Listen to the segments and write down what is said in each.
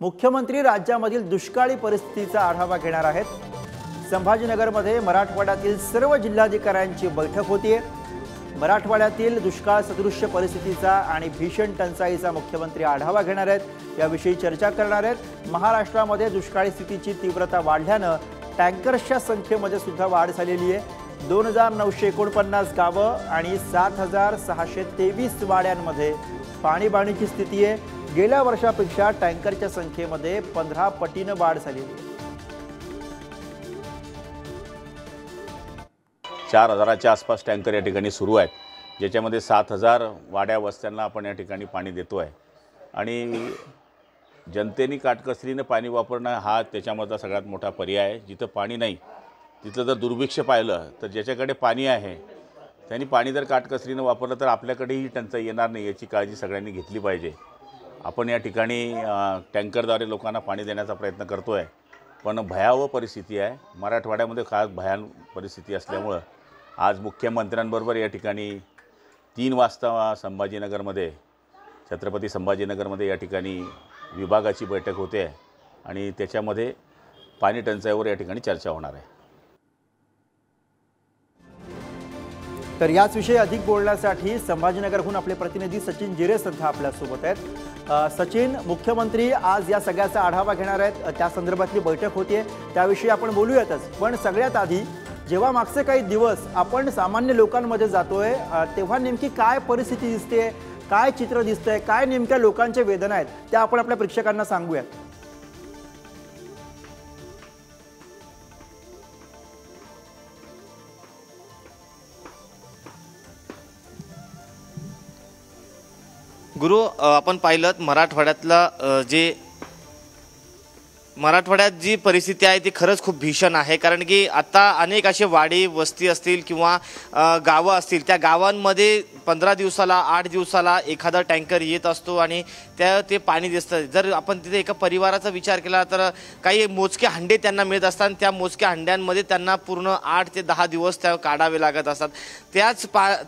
मुख्यमंत्री राज्यामधील दुष्काळी परिस्थितीचा आढावा घेणार आहेत। संभाजीनगरमध्ये मराठवाड्यातील सर्व जिल्हाधिकाऱ्यांची बैठक होतीये। मराठवाड्यातील दुष्काळ सदृश्य परिस्थितीचा आणि भीषण टंचाईचा मुख्यमंत्री आढावा घेणार आहेत। याविषयी चर्चा करणार आहेत। महाराष्ट्रामध्ये दुष्काळी स्थितीची तीव्रता वाढल्याने टँकर्सच्या संख्येमध्ये सुद्धा वाढ झालेली आहे। 2949 गावं आणि 7623 वाड्यांमध्ये पाणीबाणीची स्थिती आहे। गेल्या वर्षापेक्षा टँकरच्या संख्येमध्ये 15 पटीने वाढ झालेली आहे। 4000च्या आसपास टँकर या ठिकाणी सुरू आहेत, ज्याच्यामध्ये 7000 वाड्या वस्त्यांना आपण या ठिकाणी पाणी देतोय आणि जनतेने काटकसरीने पाणी वापरणं हा त्याच्यामधला सगळ्यात मोठा पर्याय आहे। जिथं पाणी नाही तिथलं जर दुर्भिक्ष पाहिलं तर ज्याच्याकडे पाणी आहे त्यांनी पाणी जर काटकसरीने वापरलं तर आपल्याकडेही टंचाई येणार नाही, याची काळजी सगळ्यांनी घेतली पाहिजे। आपण या ठिकाणी टँकरद्वारे लोकांना पाणी देण्याचा प्रयत्न करतोय, पण भयावह परिस्थिती आहे। मराठवाड्यामध्ये खास भयान परिस्थिती असल्यामुळे आज मुख्यमंत्र्यांबरोबर या ठिकाणी 3 वाजता संभाजीनगरमध्ये छत्रपती संभाजीनगरमध्ये या ठिकाणी विभागाची बैठक होते आणि त्याच्यामध्ये पाणी टंचाईवर या ठिकाणी चर्चा होणार आहे। तर याच विषयी अधिक बोलण्यासाठी संभाजीनगरहून आपले प्रतिनिधी सचिन जिरे सध्या आपल्या सोबत आहेत। सचिन, मुख्यमंत्री आज या सगळ्याचा आढावा घेणार आहेत, त्या संदर्भातली बैठक होतीये, त्याविषयी आपण बोलूयातच। पण सगळ्यात आधी जेव्हा मागचे काही दिवस आपण सामान्य लोकांमध्ये जातोय तेव्हा नेमकी काय परिस्थिती दिसते, काय चित्र दिसतंय, काय नेमक्या लोकांच्या वेदना आहेत त्या आपण आपल्या प्रेक्षकांना सांगूयात। गुरु, आपण पाहिलं मराठवाड्यात जी परिस्थिती आहे ती खरंच खूप भीषण आहे। कारण की आता अनेक असे वाडी वस्ती असतील किंवा गावं असतील, त्या गावांमध्ये 15 दिवसाला 8 दिवसाला एखादा टँकर येत असतो आणि ते पाणी दिसतं। जर आपण तिथे एका परिवाराचा विचार केला तर काही मोजके हंडे त्यांना मिळत असतात, त्या मोजक्या हंड्यांमध्ये त्यांना पूर्ण 8 ते 10 दिवस त्या काढावे लागत असतात।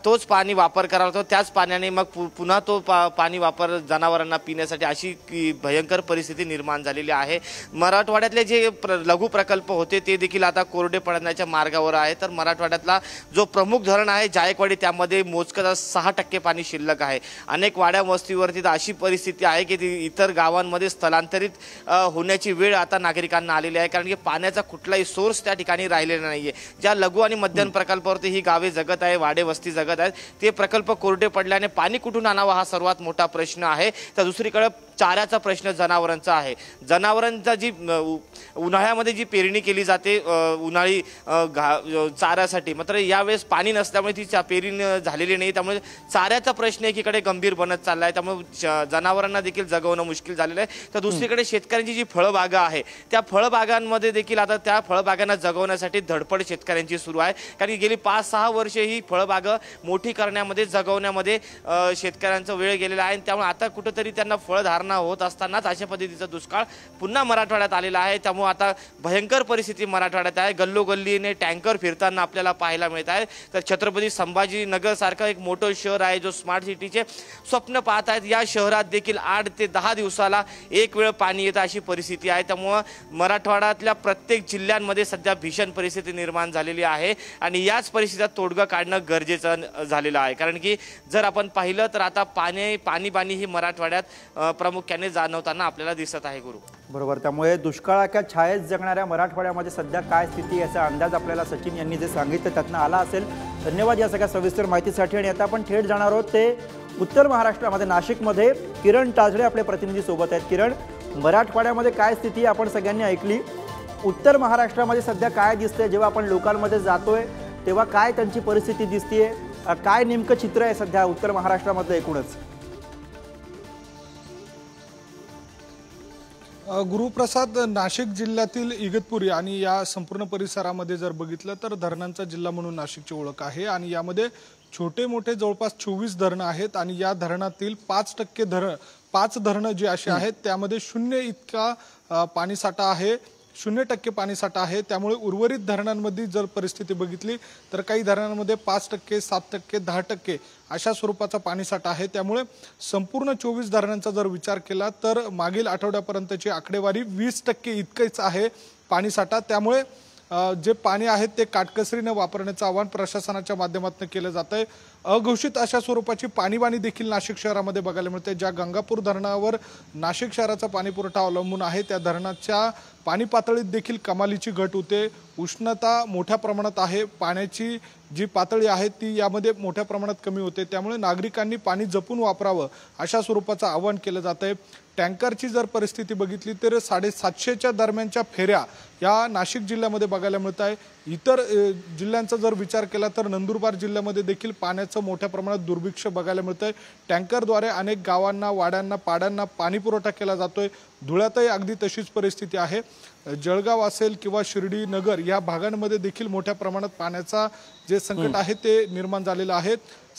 तोच पाणी वापर करावा लागतो, त्याच पाण्याने मग पुन्हा तो पाणी वापर जनावरांना पिण्यासाठी अशी भयंकर परिस्थिती निर्माण झालेली आहे। मराठवाड्यातले जे लघु प्रकल्प होते ते देखील आता कोरडे पडण्याच्या मार्गावर आहे। तर मराठवाड्यातला जो प्रमुख धरण आहे जायकवाडी, त्यामध्ये मोजकं 6% पाणी शिल्लक आहे। अनेक वाड्या वस्तीवरती तर अशी परिस्थिती आहे की ती इतर गावांमध्ये स्थलांतरित होण्याची वेळ आता नागरिकांना आलेली आहे। कारण की पाण्याचा कुठलाही सोर्स त्या ठिकाणी राहिलेला नाहीये। ज्या लघु आणि मध्यम प्रकल्पावरती ही गावे जगत आहे, वाडे वस्ती जगत आहेत, ते प्रकल्प कोरडे पडल्याने पाणी कुठून आणावं हा सर्वात मोठा प्रश्न आहे। तर दुसरीकडे चाऱ्याचा प्रश्न जनावरांचा आहे। जनावरांचा जी उन्हाळ्यामध्ये जी पेरणी केली जाते उन्हाळी चाऱ्यासाठी, मात्र यावेळेस पाणी नसल्यामुळे ती पेरणी झालेली नाही, त्यामुळे चाऱ्याचा प्रश्न एकीकडे गंभीर बनत चालला आहे। त्यामुळे जनावरांना देखील जगवणं मुश्किल झालेलं आहे। तर दुसरीकडे शेतकऱ्यांची जी फळबागा आहे त्या फळबागांमध्ये देखील आता त्या फळबागांना जगवण्यासाठी धडपड शेतकऱ्यांची सुरू आहे। कारण की गेली 5-6 वर्षे ही फळबागा मोठी करण्यामध्ये जगवण्यामध्ये शेतकऱ्यांचा वेळ गेलेला आहे। त्यामुळे आता कुठेतरी त्यांना फळधारणा होत असतानाच अशा पद्धतीचा दुष्काळ पुन्हा मराठवाड्यात आलेला आहे। त्यामुळे आता भयंकर परिस्थिती मराठवाड्यात आहे। गल्लोगल्लीने टँकर फिरताना आपल्याला पाहायला मिळत आहे। तर छत्रपती संभाजीनगर सारखं एक मोठं शहर आहे जो स्मार्ट सिटीचे स्वप्न पाहत आहेत, या शहरात देखील 8 ते 10 दिवसाला एक वेळ पाणी येतं अशी परिस्थिती आहे। त्यामुळे मराठवाड्यातल्या प्रत्येक जिल्ह्यांमध्ये सध्या भीषण परिस्थिती निर्माण झालेली आहे आणि याच परिस्थितीत तोडगा काढणं गरजेचं झालेलं आहे। कारण की जर आपण पाहिलं तर आता पाणी ही मराठवाड्यात प्रामुख्याने जाणवताना आपल्याला दिसत आहे। गुरु, बरोबर, त्यामुळे दुष्काळाच्या छायेत जगणाऱ्या मराठवाड्यामध्ये सध्या काय स्थिती याचा अंदाज आपल्याला सचिन यांनी जे सांगितलं त्यातनं आला असेल। धन्यवाद या सगळ्या सविस्तर माहितीसाठी। आणि आता आपण थेट जाणार आहोत ते उत्तर महाराष्ट्रामध्ये नाशिकमध्ये किरण टाजळे आपले प्रतिनिधी सोबत आहेत। किरण, मराठवाड्यामध्ये काय स्थिती आपण सगळ्यांनी ऐकली, उत्तर महाराष्ट्रामध्ये सध्या काय दिसतंय, जेव्हा आपण लोकांमध्ये जातोय तेव्हा काय त्यांची परिस्थिती दिसतीये, काय नेमकं चित्र आहे सध्या उत्तर महाराष्ट्रामध्ये एकूणच? गुरुप्रसाद, नाशिक जिल्ह्यातील इगतपुरी आणि या संपूर्ण परिसरामध्ये जर बघितलं तर धरणांचा जिल्हा म्हणून नाशिकची ओळख आहे आणि यामध्ये छोटे मोठे जवळपास 24 धरणं आहेत आणि या धरणातील 5% 5 धरणं जी अशी आहेत त्यामध्ये 0 इतका पाणीसाठा आहे। 0% पाणीसाठा आहे। त्यामुळे उर्वरित धरणांमध्ये जर परिस्थिती बघितली तर काही धरणांमध्ये 5%, 7%, 10% अशा स्वरूपाचा पाणीसाठा आहे। त्यामुळे संपूर्ण 24 धरणांचा जर विचार केला तर मागील आठवड्यापर्यंतची आकडेवारी 20% इतकेच आहे पाणीसाठा। त्यामुळे जे पाणी आहे ते काटकसरीने वापरण्याचं आवाहन प्रशासनाच्या माध्यमातून केलं जात आहे। अघोषित अशा स्वरूपाची पाणीबाणी देखील नाशिक शहरामध्ये बघायला मिळते। ज्या गंगापूर धरणावर नाशिक शहराचा पाणीपुरवठा अवलंबून आहे त्या धरणाच्या पाणी पातळीत देखील कमालीची घट होते। उष्णता मोठ्या प्रमाणात आहे, पाण्याची जी पातळी आहे ती यामध्ये मोठ्या प्रमाणात कमी होते। त्यामुळे नागरिकांनी पाणी जपून वापरावं अशा स्वरूपाचं आवाहन केलं जात आहे। टँकरची जर परिस्थिती बघितली तर 750च्या दरम्यानच्या फेऱ्या या नाशिक जिल्ह्यामध्ये बघायला मिळत आहे। इतर जिल्ह्यांचा जर विचार केला तर नंदुरबार जिल्ह्यामध्ये देखील पाण्याचं मोठ्या प्रमाणात दुर्भिक्ष बघायला मिळतंय। टँकरद्वारे अनेक गावांना, वाड्यांना, पाड्यांना पाणी पुरवठा केला जातोय। धुळ्यातही अगदी तशीच परिस्थिती आहे। जळगाव असेल किंवा शिर्डी, नगर या भागांमध्ये देखील मोठ्या प्रमाणात पाण्याचा जे संकट आहे ते निर्माण झालेलं आहे।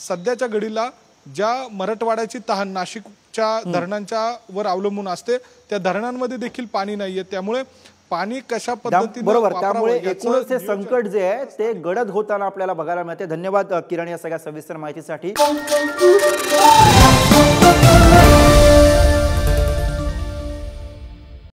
सध्याच्या घडीला ज्या मराठवाड्याची तहान नाशिकच्या धरणांच्या वर अवलंबून असते त्या धरणांमध्ये देखील पाणी नाहीये। त्यामुळे पाणी कशा पद्धतीने बरोबर, त्यामुळे एकूणच हे संकट जे आहे ते गडद होताना आपल्याला बघायला मिळते। धन्यवाद किरण या सगळ्या सविस्तर माहितीसाठी।